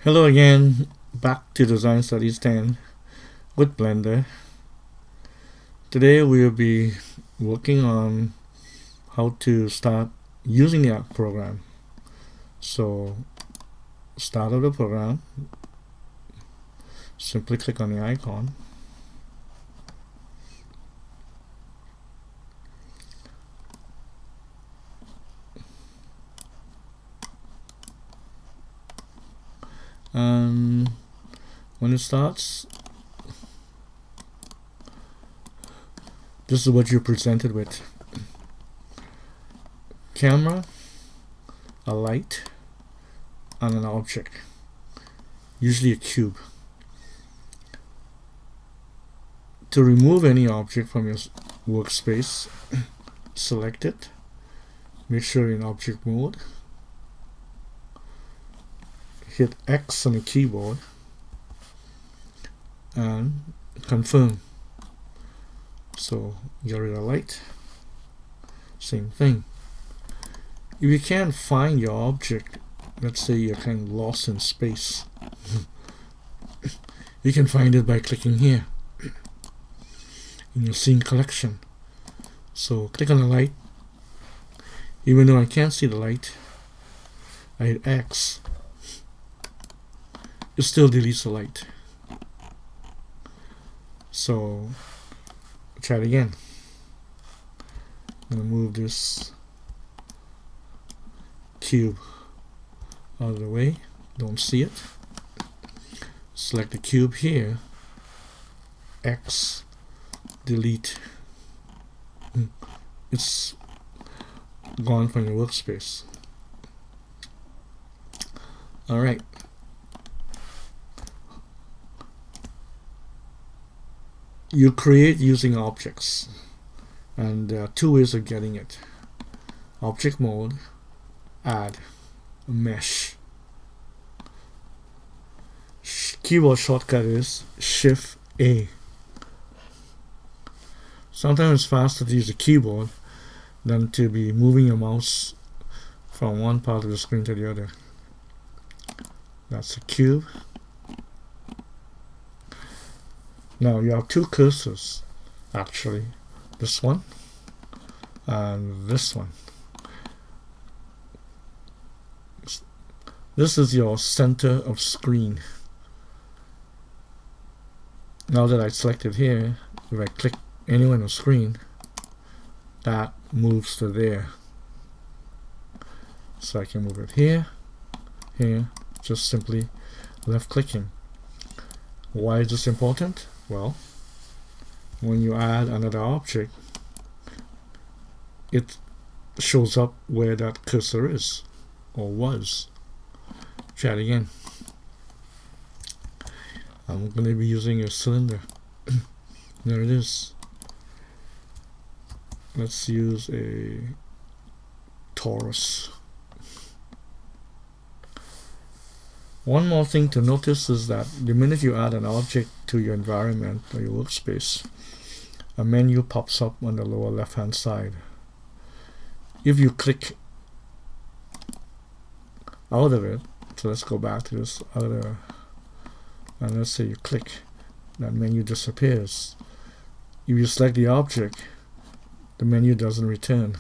Hello again, back to Design Studies 10 with Blender. Today we'll be working on how to start using the program. So, start of the program, simply click on the icon. And when it starts, this is what you're presented with. Camera, a light, and an object, usually a cube. To remove any object from your workspace, select it, make sure you're in object mode, hit X on the keyboard, and confirm. So get rid of light, same thing. If you can't find your object, let's say you're kind of lost in space, you can find it by clicking here in your scene collection. So click on the light. Even though I can't see the light, I hit X, it still deletes the light. So try it again. I'm going to move this cube out of the way, don't see it. Select the cube here, X, delete. It's gone from your workspace. Alright. You create using objects, and there are two ways of getting it. Object mode, add, mesh. Keyboard shortcut is Shift A. Sometimes it's faster to use the keyboard than to be moving your mouse from one part of the screen to the other. That's the cube. Now you have two cursors, actually, this one and this one. This is your center of screen. Now that I selected here, if I click anywhere on the screen, that moves to there. So I can move it here, here, just simply left clicking. Why is this important? Well, when you add another object, it shows up where that cursor is, or was. Try it again. I'm going to be using a cylinder. There it is. Let's use a torus. One more thing to notice is that the minute you add an object to your environment or your workspace, a menu pops up on the lower left hand side. If you click out of it, so let's go back to this other, and let's say you click, that menu disappears. If you select the object, the menu doesn't return.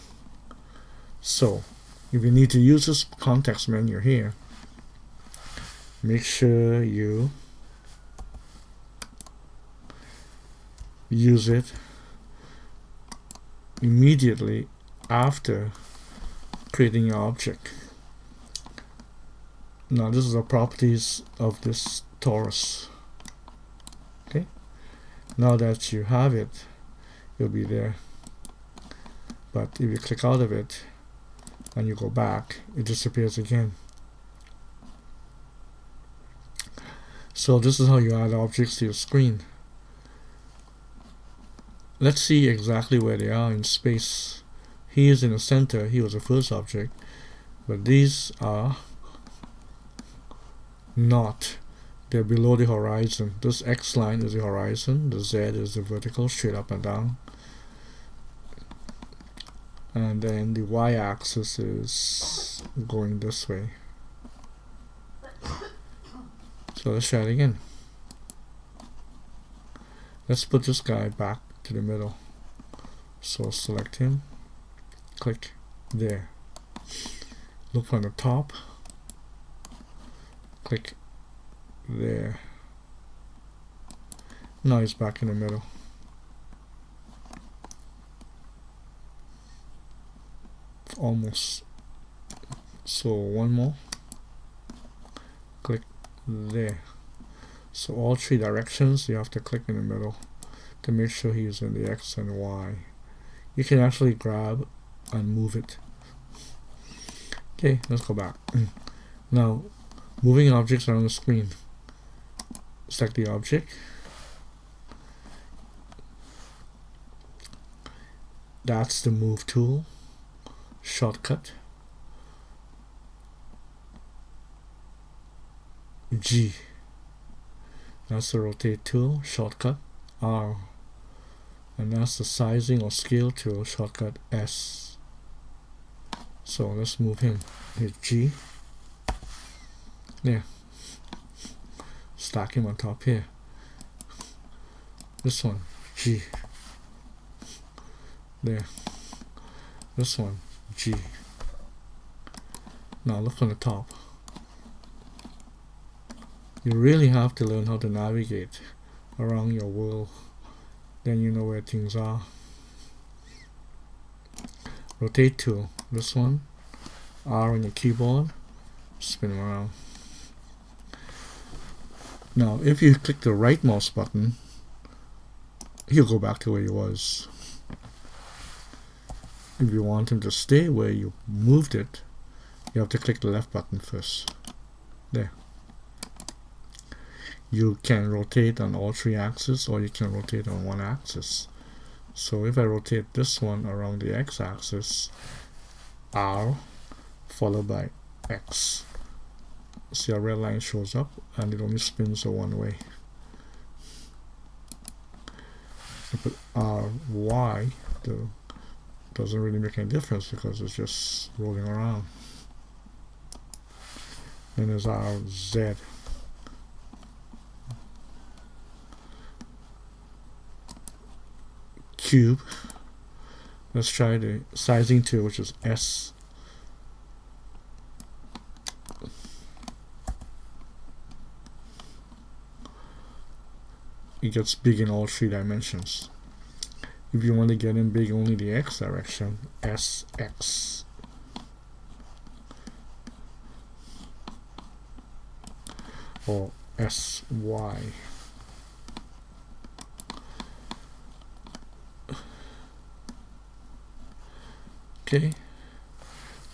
So if you need to use this context menu here, make sure you use it immediately after creating your object. Now this is the properties of this torus. Okay, now that you have it, it'll be there. But if you click out of it and you go back, it disappears again. So this is how you add objects to your screen. Let's see exactly where they are in space. He is in the center, he was the first object, but these are not. They're below the horizon. This X line is the horizon, the Z is the vertical, straight up and down. And then the Y-axis is going this way. So let's try it again. Let's put this guy back to the middle. So select him, click there. Look from the top, click there. Now he's back in the middle. Almost. So one more, click there. So all three directions you have to click in the middle to make sure he's in the X and Y. You can actually grab and move it. Okay, let's go back. Now, moving objects around the screen. Select the object. That's the move tool. Shortcut. G. That's the rotate tool. Shortcut. R. And that's the sizing or scale tool. Shortcut S. So let's move him. Hit G. There. Stack him on top here. This one. G. There. This one. G. Now look on the top. You really have to learn how to navigate around your world. Then you know where things are. Rotate tool. This one. R on your keyboard. Spin around. Now if you click the right mouse button, he'll go back to where he was. If you want him to stay where you moved it, you have to click the left button first. There. You can rotate on all three axes, or you can rotate on one axis. So if I rotate this one around the X axis, R followed by X. See, a red line shows up and it only spins one way. I put R, Y, doesn't really make any difference because it's just rolling around. And there's R, Z. Cube. Let's try the sizing tool, which is S. It gets big in all three dimensions. If you want to get in big only the X direction, SX. Or SY. Okay,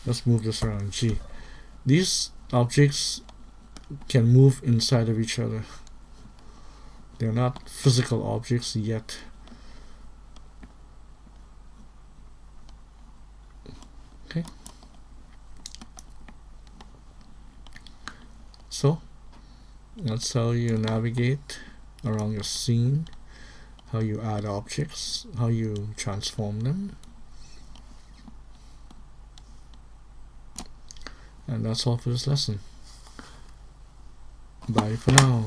let's move this around. G. These objects can move inside of each other. They're not physical objects yet. Okay. So that's how you navigate around your scene, how you add objects, how you transform them. And that's all for this lesson. Bye for now.